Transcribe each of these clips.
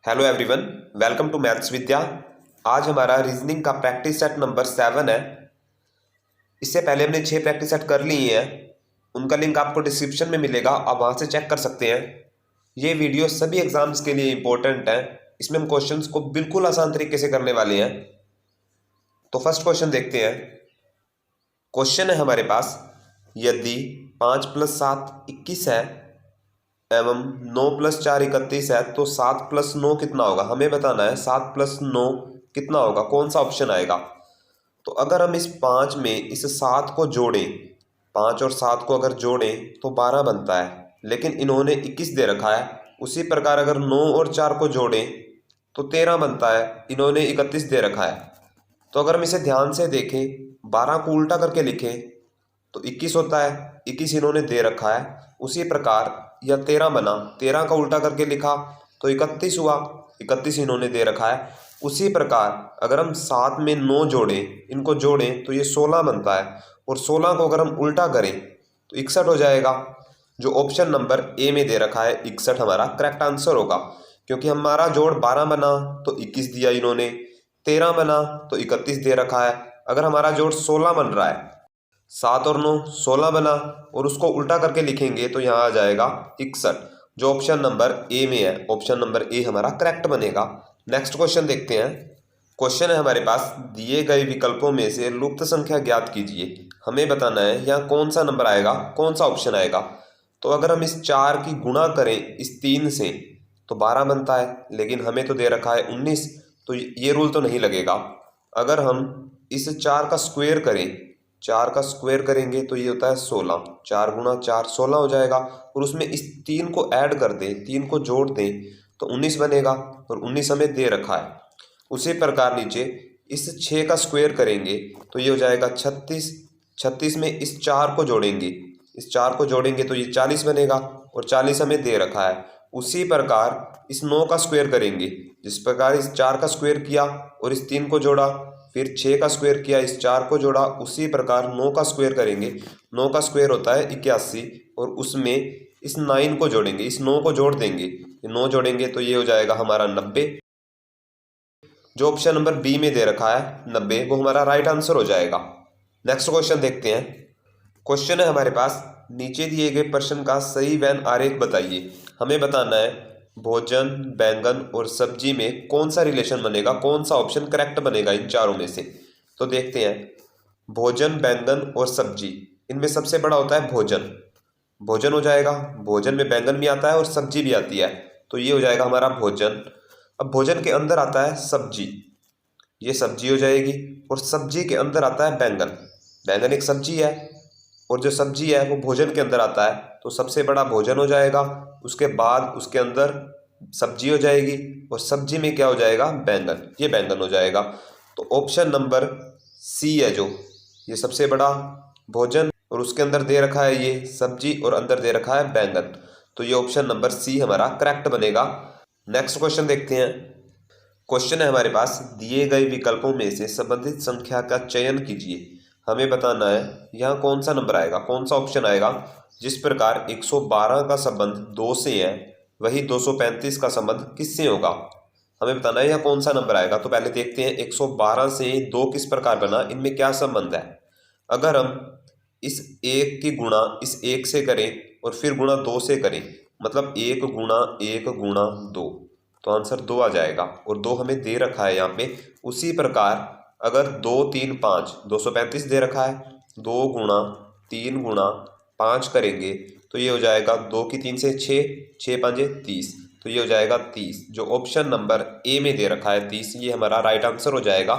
Hello everyone, welcome to maths Vidya. आज हमारा reasoning का प्रैक्टिस सेट नंबर 7 है। इससे पहले हमने 6 प्रैक्टिस सेट कर लिए हैं। उनका लिंक आपको डिस्क्रिप्शन में मिलेगा, आप वहां से चेक कर सकते हैं। ये वीडियो सभी एग्जाम्स के लिए इंपॉर्टेंट है। इसमें हम क्वेश्चंस को बिल्कुल आसान तरीके से करने वाले हैं। तो फर्स्ट क्वेश्चन देखते हैं। क्वेश्चन है हमारे पास, यदि 5 + 7 21 है एवं 9 + 4 31 है तो 7 + 9 कितना होगा। हमें बताना है 7 + 9 कितना होगा, कौन सा ऑप्शन आएगा। तो अगर हम इस 5 में इस 7 को जोड़ें, 5 और 7 को अगर जोड़ें तो 12 बनता है, लेकिन इन्होंने 21 दे रखा है। उसी प्रकार अगर 9 और 4 को जोड़ें तो 13 बनता है, इन्होंने 31 दे रखा है। तो अगर हम इसे ध्यान से देखें, 12 को उल्टा करके लिखें तो 21 होता है, 21 इन्होंने दे रखा है। उसी प्रकार यह 13 बना, 13 का उल्टा करके लिखा तो 31 हुआ, 31 इन्होंने दे रखा है। उसी प्रकार अगर हम 7 में 9 जोड़ें, इनको जोड़ें तो ये 16 बनता है, और 16 को अगर हम उल्टा करें तो 61 हो जाएगा। जो ऑप्शन नंबर ए में दे रखा है 61 हमारा करेक्ट आंसर होगा, क्योंकि हमारा जोड़ 12 बना तो 21 दिया इन्होंने, 13 बना तो 31 दे रखा है। अगर हमारा जोड़ 16 बन रहा है, 7 और 9 16 बना, और उसको उल्टा करके लिखेंगे तो यहाँ आ जाएगा 61, जो ऑप्शन नंबर ए में है। ऑप्शन नंबर ए हमारा करेक्ट बनेगा। नेक्स्ट क्वेश्चन देखते हैं। क्वेश्चन है हमारे पास, दिए गए विकल्पों में से लुप्त संख्या ज्ञात कीजिए। हमें बताना है यहाँ कौन सा नंबर आएगा, कौन सा ऑप्शन आएगा। तो अगर हम इस 4 की गुणा करें इस 3 से तो 12 बनता है, लेकिन हमें तो दे रखा है 19, तो ये रूल तो नहीं लगेगा। अगर हम इस 4 का स्क्वायर करें, 4 का स्क्वायर करेंगे तो ये होता है 16, 4 × 4 16 हो जाएगा, और उसमें इस 3 को ऐड कर दें, 3 को जोड़ दें तो 19 बनेगा, और 19 हमें दे रखा है। उसी प्रकार नीचे इस 6 का स्क्वायर करेंगे तो ये हो जाएगा 36, 36 में इस 4 को जोड़ेंगे, इस 4 को जोड़ेंगे तो ये 40 बनेगा, और 40 हमें दे रखा है। उसी प्रकार इस 9 का स्क्वायर करेंगे, जिस प्रकार इस 4 का स्क्वायर किया और इस 3 को जोड़ा, फिर 6 का स्क्वायर किया, इस 4 को जोड़ा, उसी प्रकार 9 का स्क्वायर करेंगे। 9 का स्क्वायर होता है 81, और उसमें इस 9 को जोड़ेंगे, इस 9 को जोड़ देंगे, 9 जोड़ेंगे तो ये हो जाएगा हमारा 90। जो ऑप्शन नंबर बी में दे रखा है 90, वो हमारा राइट आंसर हो जाएगा। नेक्स्ट क्वेश्चन देखते हैं। क्वेश्चन है हमारे पास, नीचे दिए गए प्रश्न का सही वैन आरेख बताइए। हमें बताना है भोजन, बैंगन और सब्जी में कौन सा रिलेशन बनेगा, कौन सा ऑप्शन करेक्ट बनेगा इन चारों में से। तो देखते हैं। भोजन, बैंगन और सब्जी, इनमें सबसे बड़ा होता है भोजन, भोजन हो जाएगा। भोजन में बैंगन भी आता है और सब्जी भी आती है, तो ये हो जाएगा हमारा भोजन। अब भोजन के अंदर आता है सब्जी, ये सब्जी हो जाएगी, और सब्जी के अंदर आता है बैंगन, बैंगन एक सब्जी है, और जो सब्जी है वो भोजन के अंदर आता है, तो सबसे बड़ा भोजन हो जाएगा। उसके बाद उसके अंदर सब्जी हो जाएगी, और सब्जी में क्या हो जाएगा, बैंगन, ये बैंगन हो जाएगा। तो ऑप्शन नंबर सी है जो, ये सबसे बड़ा भोजन, और उसके अंदर दे रखा है ये सब्जी, और अंदर दे रखा है बैंगन, तो ये ऑप्शन नंबर सी हमारा करेक्ट बनेगा। नेक्स्ट क्वेश्चन देखते हैं। क्वेश्चन है हमारे पास, दिए गए विकल्पों में से संबंधित संख्या का चयन कीजिए। हमें बताना है यहाँ कौन सा नंबर आएगा, कौन सा ऑप्शन आएगा। जिस प्रकार 112 का संबंध 2 से है, वही 235 का संबंध किससे होगा। हमें बताना है यहाँ कौन सा नंबर आएगा। तो पहले देखते हैं 112 से 2 किस प्रकार बना, इनमें क्या संबंध है। अगर हम इस 1 की गुणा इस 1 से करें और फिर गुणा 2 से करें, मतलब 1 × 1 × 2, तो आंसर 2 आ जाएगा, और 2 हमें दे रखा है यहाँ पे। उसी प्रकार अगर 2 3 5 235 दे रखा है, 2 × 3 × 5 करेंगे तो ये हो जाएगा 2 की 3 से 6, 6 5 30, तो ये हो जाएगा 30। जो ऑप्शन नंबर ए में दे रखा है 30, ये हमारा राइट आंसर हो जाएगा।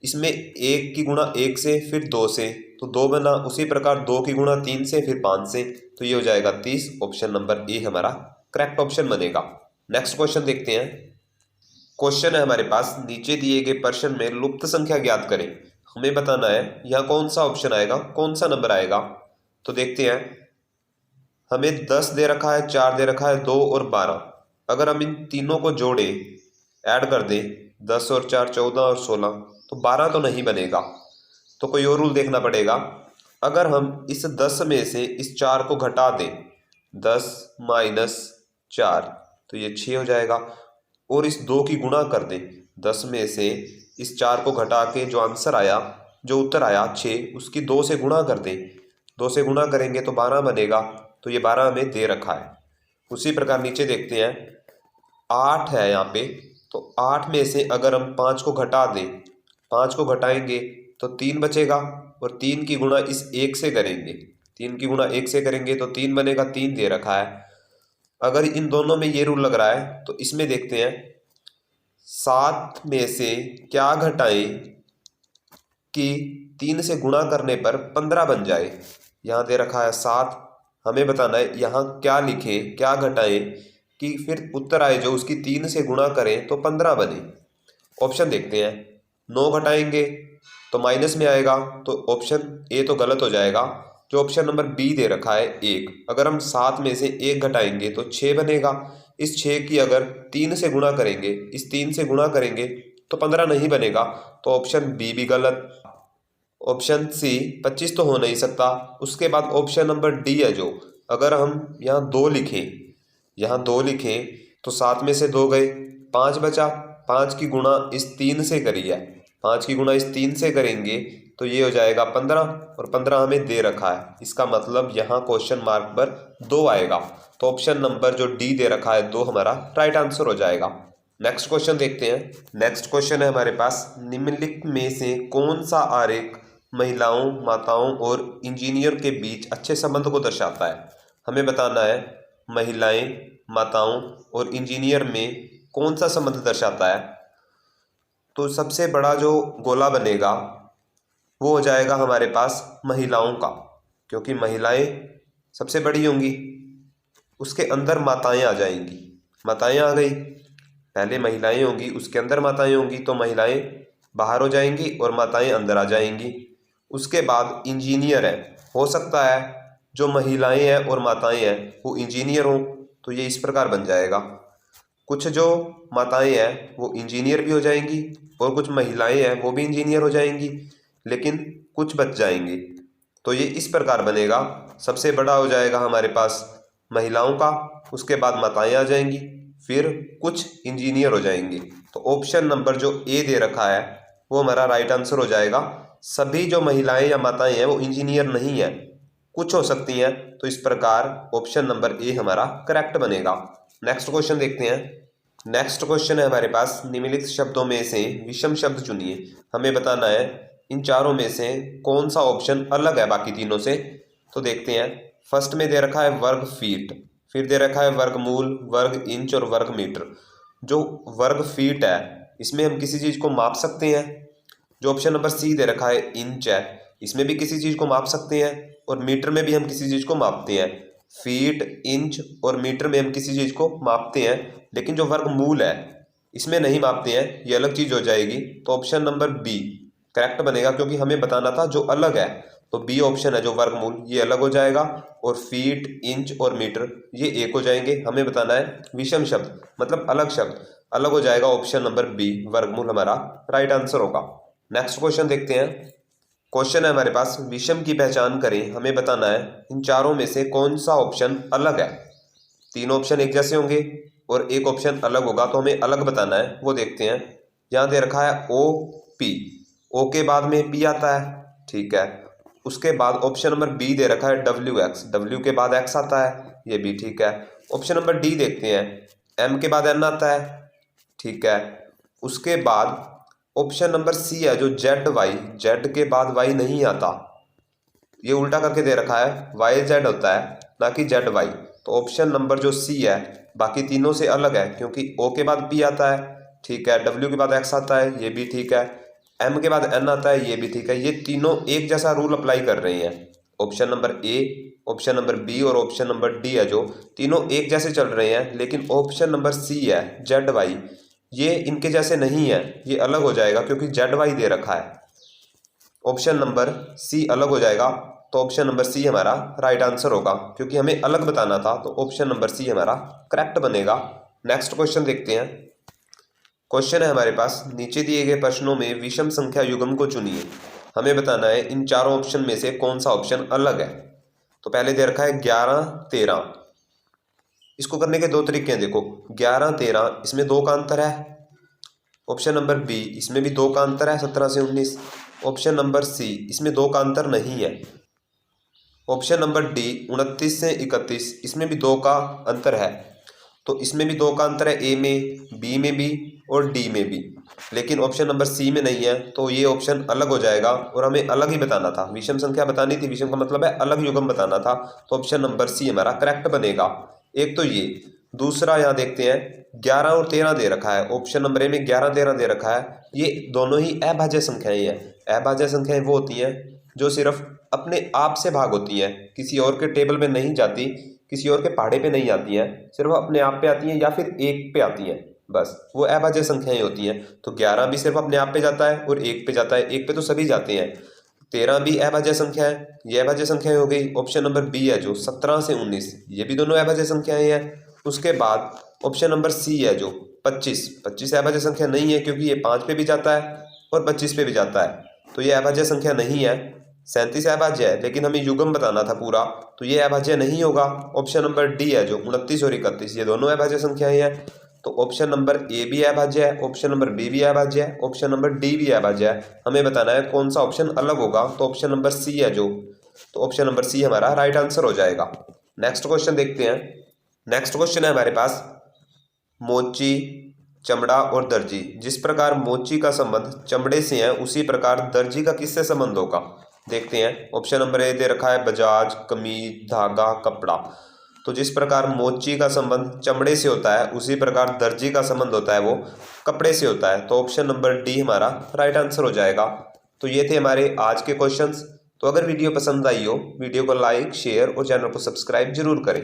इसमें 1 की गुणा 1 से फिर 2 से तो 2 बना, उसी प्रकार 2 की गुणा 3 से फिर 5 से, तो ये हो जाएगा 30। ऑप्शन नंबर ए हमारा करेक्ट ऑप्शन बनेगा। नेक्स्ट क्वेश्चन देखते हैं। क्वेश्चन है हमारे पास, नीचे दिए गए प्रश्न में लुप्त संख्या ज्ञात करें। हमें बताना है यहाँ कौन सा ऑप्शन आएगा, कौन सा नंबर आएगा। तो देखते हैं। हमें 10 दे रखा है, 4 दे रखा है, 2 और 12। अगर हम इन तीनों को जोड़े, ऐड कर दें, 10 और 4 14 और 16, तो 12 तो नहीं बनेगा, तो कोई और रूल देखना पड़ेगा। अगर हम इस 10 में से इस 4 को घटा दें, 10 - 4, तो ये 6 हो जाएगा। और इस 2 की गुणा कर दें। 10 में से इस 4 को घटा के जो आंसर आया, जो उत्तर आया 6, उसकी 2 से गुणा कर दें। 2 से गुणा करेंगे तो 12 बनेगा, तो ये 12 हमें दे रखा है। उसी प्रकार नीचे देखते हैं, 8 है यहाँ पे, तो 8 में से अगर हम 5 को घटा दें, 5 को घटाएंगे तो 3 बचेगा, और 3 की गुणा इस 1 से करेंगे, 3 की गुणा 1 से करेंगे तो 3 बनेगा, 3 दे रखा है। अगर इन दोनों में ये रूल लग रहा है तो इसमें देखते हैं, 7 में से क्या घटाएं कि 3 से गुणा करने पर 15 बन जाए। यहाँ दे रखा है 7, हमें बताना है यहाँ क्या लिखें, क्या घटाएं कि फिर उत्तर आए जो उसकी 3 से गुणा करें तो 15 बने। ऑप्शन देखते हैं, 9 घटाएंगे तो माइनस में आएगा, तो ऑप्शन ए तो गलत हो जाएगा। जो ऑप्शन नंबर बी दे रखा है 1, अगर हम 7 में से 1 घटाएंगे तो 6 बनेगा। इस 6 की अगर 3 से गुणा करेंगे, इस 3 से गुणा करेंगे तो 15 नहीं बनेगा, तो ऑप्शन बी भी गलत। ऑप्शन सी 25 तो हो नहीं सकता। उसके बाद ऑप्शन नंबर डी है जो, अगर हम यहाँ 2 लिखें, यहाँ 2 लिखें तो 7 में से 2 गए, 5 बचा, 5 की गुणा इस 3 से करी है, 5 की गुणा इस 3 से करेंगे तो ये हो जाएगा 15, और 15 हमें दे रखा है। इसका मतलब यहाँ क्वेश्चन मार्क पर 2 आएगा, तो ऑप्शन नंबर जो डी दे रखा है 2 हमारा राइट आंसर हो जाएगा। नेक्स्ट क्वेश्चन देखते हैं। नेक्स्ट क्वेश्चन है हमारे पास, निम्नलिखित में से कौन सा आरेख महिलाओं, माताओं और इंजीनियर के बीच अच्छे संबंध को दर्शाता है। हमें बताना है महिलाएं, माताओं और इंजीनियर में कौन सा संबंध दर्शाता है। तो सबसे बड़ा जो गोला बनेगा वो हो जाएगा हमारे पास महिलाओं का, क्योंकि महिलाएं सबसे बड़ी होंगी। उसके अंदर माताएं आ जाएंगी, माताएं आ गई, पहले महिलाएं होंगी, उसके अंदर माताएं होंगी, तो महिलाएं बाहर हो जाएंगी और माताएं अंदर आ जाएंगी। उसके बाद इंजीनियर है, हो सकता है जो महिलाएं हैं और माताएं हैं वो इंजीनियर हों, तो ये इस प्रकार बन जाएगा। कुछ जो माताएं हैं वो इंजीनियर भी हो जाएंगी और कुछ महिलाएं हैं वो भी इंजीनियर हो जाएंगी, लेकिन कुछ बच जाएंगे, तो ये इस प्रकार बनेगा। सबसे बड़ा हो जाएगा हमारे पास महिलाओं का, उसके बाद माताएं आ जाएंगी, फिर कुछ इंजीनियर हो जाएंगे। तो ऑप्शन नंबर जो ए दे रखा है वो हमारा राइट आंसर हो जाएगा। सभी जो महिलाएं या माताएं हैं वो इंजीनियर नहीं है, कुछ हो सकती हैं, तो इस प्रकार ऑप्शन नंबर ए हमारा करेक्ट बनेगा। नेक्स्ट क्वेश्चन देखते हैं। नेक्स्ट क्वेश्चन है हमारे पास, निम्नलिखित शब्दों में से विषम शब्द चुनिए। हमें बताना है इन चारों में से कौन सा ऑप्शन अलग है बाकी तीनों से। तो देखते हैं, फर्स्ट में दे रखा है वर्ग फीट, फिर दे रखा है वर्गमूल, वर्ग इंच और वर्ग मीटर। जो वर्ग फीट है इसमें हम किसी चीज़ को माप सकते हैं। जो ऑप्शन नंबर सी दे रखा है इंच है, इसमें भी किसी चीज़ को माप सकते हैं, और मीटर में भी हम किसी चीज़ को मापते हैं। फीट, इंच और मीटर में हम किसी चीज़ को मापते हैं, लेकिन जो वर्गमूल है इसमें नहीं मापते हैं, ये अलग चीज़ हो जाएगी। तो ऑप्शन नंबर बी करेक्ट बनेगा, क्योंकि हमें बताना था जो अलग है, तो बी ऑप्शन है जो वर्गमूल, ये अलग हो जाएगा, और फीट, इंच और मीटर ये एक हो जाएंगे। हमें बताना है विषम शब्द मतलब अलग शब्द, अलग हो जाएगा ऑप्शन नंबर बी, वर्गमूल हमारा राइट आंसर होगा। नेक्स्ट क्वेश्चन देखते हैं। क्वेश्चन है हमारे पास, विषम की पहचान करें। हमें बताना है इन चारों में से कौन सा ऑप्शन अलग है। तीनों ऑप्शन एक जैसे होंगे और एक ऑप्शन अलग होगा, तो हमें अलग बताना है, वो देखते हैं। यहाँ दे रखा है ओ पी, ओ के बाद में पी आता है, ठीक है। उसके बाद ऑप्शन नंबर बी दे रखा है डब्ल्यू एक्स, डब्ल्यू के बाद एक्स आता है, ये भी ठीक है। ऑप्शन नंबर डी देखते हैं, एम के बाद एन आता है, ठीक है। उसके बाद ऑप्शन नंबर सी है जो जेड वाई, जेड के बाद वाई नहीं आता, ये उल्टा करके दे रखा है, वाई जेड होता है ना कि जेड वाई। तो ऑप्शन नंबर जो सी है बाकी तीनों से अलग है, क्योंकि ओ के बाद पी आता है, ठीक है, डब्ल्यू के बाद एक्स आता है, ये भी ठीक है, एम के बाद एन आता है, ये भी ठीक है। ये तीनों एक जैसा रूल अप्लाई कर रहे हैं। Option number A, option number B और ऑप्शन नंबर डी है जो तीनों एक जैसे चल रहे हैं, लेकिन ऑप्शन नंबर सी है जेड वाई, ये इनके जैसे नहीं है, ये अलग हो जाएगा, क्योंकि जेड वाई दे रखा है। ऑप्शन नंबर सी अलग हो जाएगा, तो ऑप्शन नंबर सी हमारा राइट आंसर होगा, क्योंकि हमें अलग बताना था, तो ऑप्शन नंबर सी हमारा करेक्ट बनेगा। नेक्स्ट क्वेश्चन देखते हैं। क्वेश्चन है हमारे पास, नीचे दिए गए प्रश्नों में विषम संख्या युग्म को चुनिए। हमें बताना है इन चारों ऑप्शन में से कौन सा ऑप्शन अलग है। तो पहले दे रखा है 11, 13, इसको करने के दो तरीके हैं, देखो 11 13 इसमें 2 का अंतर है। ऑप्शन नंबर बी, इसमें भी 2 का अंतर है 17 से 19। ऑप्शन नंबर सी, इसमें 2 का अंतर नहीं है। ऑप्शन नंबर डी 29 से 31, इसमें भी 2 का अंतर है। तो इसमें भी 2 का अंतर है, ए में, बी में भी और डी में भी, लेकिन ऑप्शन नंबर सी में नहीं है। तो ये ऑप्शन अलग हो जाएगा और हमें अलग ही बताना था, विषम संख्या बतानी थी। विषम का मतलब है अलग युग्म बताना था, तो ऑप्शन नंबर सी हमारा करेक्ट बनेगा। एक तो ये, दूसरा यहाँ देखते हैं 11 और 13 दे रखा है, ऑप्शन नंबर ए में 11 13 दे रखा है। ये दोनों ही अभाज्य संख्याएं हैं। अभाज्य संख्याएं वो होती हैं जो सिर्फ अपने आप से भाग होती हैं, किसी और के टेबल में नहीं जाती, किसी और के पहाड़े पे नहीं आती हैं, सिर्फ अपने आप पे आती हैं या फिर एक पे आती हैं, बस वो अभाज्य संख्याएं होती हैं। तो 11 भी सिर्फ अपने आप पे जाता है और एक पे जाता है, एक पे तो सभी जाते हैं। 13 भी अभाज्य संख्या है, ये अभाज्य संख्याएं हो गई। ऑप्शन नंबर बी है जो 17 से 19, ये भी दोनों अभाज्य संख्याएं हैं। उसके बाद ऑप्शन नंबर सी है जो 25 अभाज्य संख्या नहीं है, क्योंकि ये 5 पे भी जाता है और 25 पे भी जाता है, तो ये अभाज्य संख्या नहीं है। 37 अभाज्य है, लेकिन हमें युग्म बताना था पूरा, तो ये अभाज्य नहीं होगा। ऑप्शन नंबर डी है जो 29 और 31, ये दोनों अभाज्य संख्याएं हैं। तो ऑप्शन नंबर ए भी अभाज्य है, ऑप्शन नंबर बी भी अभाज्य है, ऑप्शन नंबर डी भी अभाज्य है। हमें बताना है कौन सा ऑप्शन अलग होगा, तो ऑप्शन नंबर सी है जो, तो ऑप्शन नंबर सी हमारा राइट आंसर हो जाएगा। नेक्स्ट क्वेश्चन देखते हैं। नेक्स्ट क्वेश्चन है हमारे पास, मोची, चमड़ा और दर्जी। जिस प्रकार मोची का संबंध चमड़े से है, उसी प्रकार दर्जी का किससे संबंध होगा। देखते हैं। ऑप्शन नंबर ए दे रखा है बजाज, कमीज, धागा, कपड़ा। तो जिस प्रकार मोची का संबंध चमड़े से होता है, उसी प्रकार दर्जी का संबंध होता है वो कपड़े से होता है। तो ऑप्शन नंबर डी हमारा राइट आंसर हो जाएगा। तो ये थे हमारे आज के क्वेश्चंस। तो अगर वीडियो पसंद आई हो, वीडियो को लाइक, शेयर और चैनल को सब्सक्राइब जरूर करें।